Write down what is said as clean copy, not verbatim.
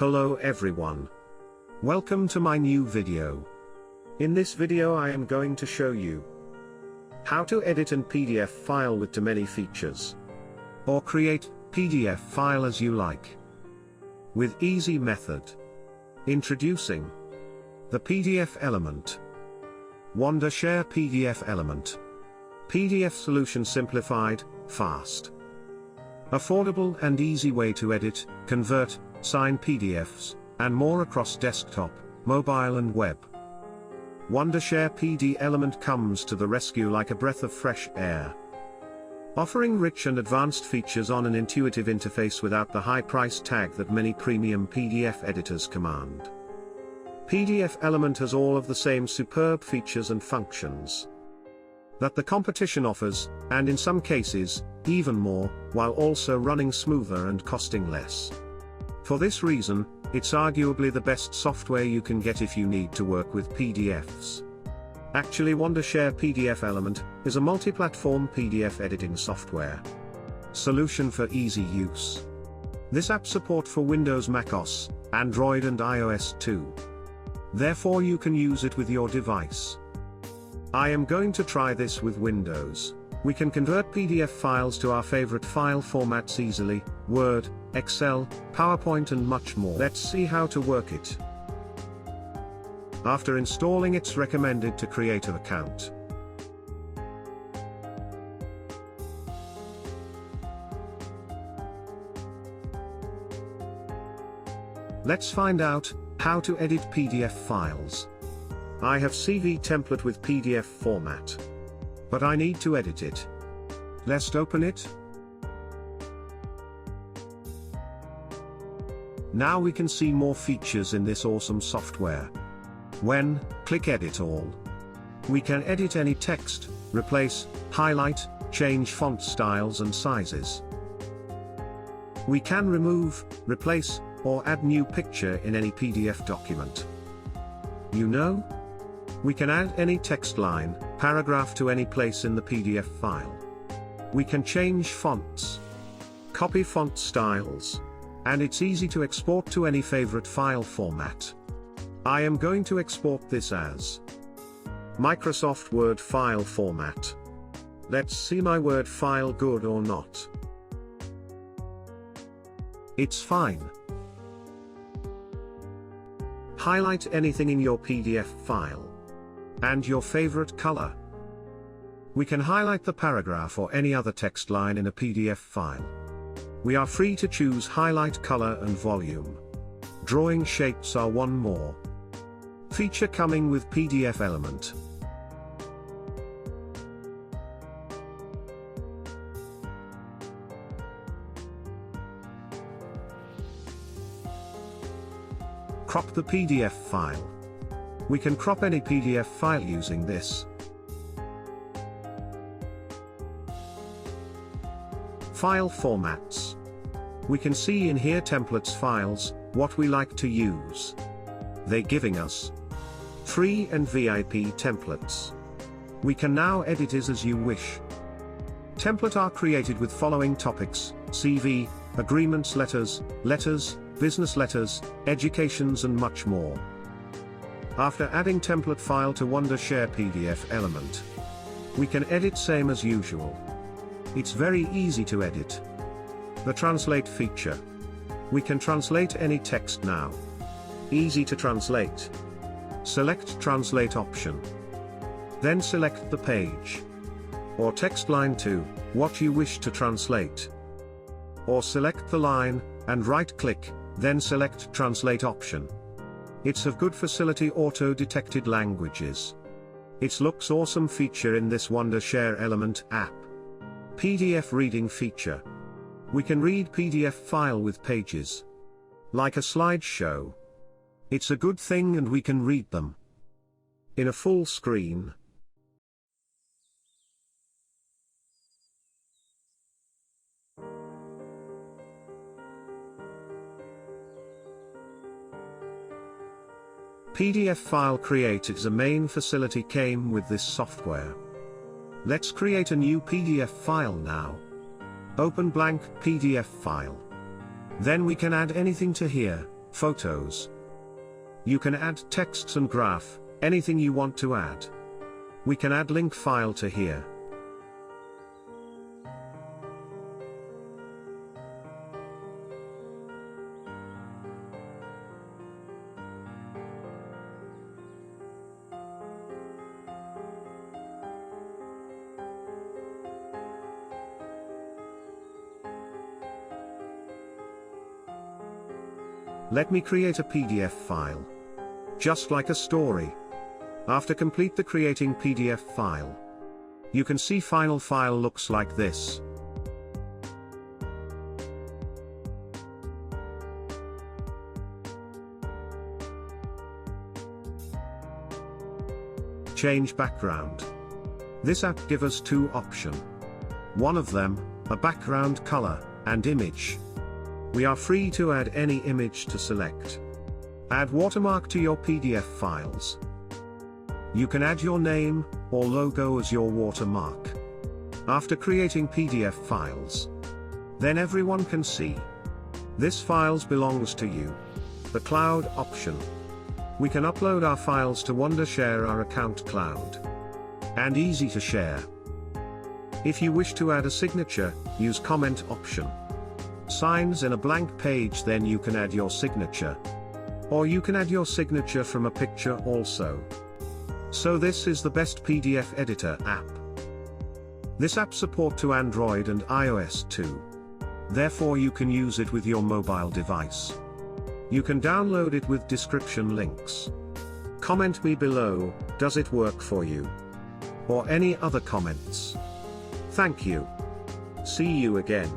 Hello everyone. Welcome to my new video. In this video I am going to show you how to edit an PDF file with too many features, or create PDF file as you like, with easy method. Introducing the PDF element. Wondershare PDF element. PDF solution simplified, fast, affordable and easy way to edit, convert, sign PDFs, and more across desktop, mobile and web. Wondershare PDF element comes to the rescue like a breath of fresh air, offering rich and advanced features on an intuitive interface without the high price tag that many premium PDF editors command. PDF element has all of the same superb features and functions that the competition offers, and in some cases, even more, while also running smoother and costing less. For this reason, it's arguably the best software you can get if you need to work with PDFs. Actually, Wondershare PDF Element is a multi-platform PDF editing software solution for easy use. This app support for Windows, macOS, Android and iOS too. Therefore you can use it with your device. I am going to try this with Windows. We can convert PDF files to our favorite file formats easily: Word, Excel, PowerPoint and much more. Let's see how to work it. After installing, it's recommended to create an account. Let's find out how to edit PDF files. I have CV template with PDF format, but I need to edit it. Let's open it. Now we can see more features in this awesome software. When click Edit All, we can edit any text, replace, highlight, change font styles and sizes. We can remove, replace, or add new picture in any PDF document. We can add any text line, paragraph to any place in the PDF file. We can change fonts, copy font styles, and it's easy to export to any favorite file format. I am going to export this as Microsoft Word file format. Let's see my Word file good or not. It's fine. Highlight anything in your PDF file, and your favorite color. We can highlight the paragraph or any other text line in a PDF file. We are free to choose highlight color and volume. Drawing shapes are one more feature coming with PDF element. Crop the PDF file. We can crop any PDF file using this. File formats. We can see in here templates files, what we like to use. They're giving us free and VIP templates. We can now edit it as you wish. Template are created with following topics: CV, agreements letters, business letters, educations and much more. After adding template file to Wondershare PDF element, we can edit same as usual. It's very easy to edit. The translate feature. We can translate any text now. Easy to translate. Select translate option. Then select the page or text line to what you wish to translate. Or select the line and right click, then select translate option. It's a good facility auto-detected languages. It looks awesome feature in this Wondershare Element app. PDF reading feature. We can read PDF file with pages, like a slideshow. It's a good thing and we can read them in a full screen. PDF file create is a main facility came with this software. Let's create a new PDF file now. Open blank PDF file. Then we can add anything to here, Photos. You can add texts and graph, anything you want to add. We can add link file to here. Let me create a PDF file. Just like a story. After complete the creating PDF file, you can see final file looks like this. Change background. This app gives us two options. One of them, a background color, and image. We are free to add any image to select. Add watermark to your PDF files. You can add your name or logo as your watermark. After creating PDF files, then everyone can see. This files belongs to you. The cloud option. We can upload our files to Wondershare our account cloud. And easy to share. If you wish to add a signature, use comment option. Signs in a blank page, then you can add your signature. Or you can add your signature from a picture also. So this is the best PDF editor app. This app support to Android and iOS too. Therefore you can use it with your mobile device. You can download it with description links. Comment me below, does it work for you? Or any other comments. Thank you. See you again.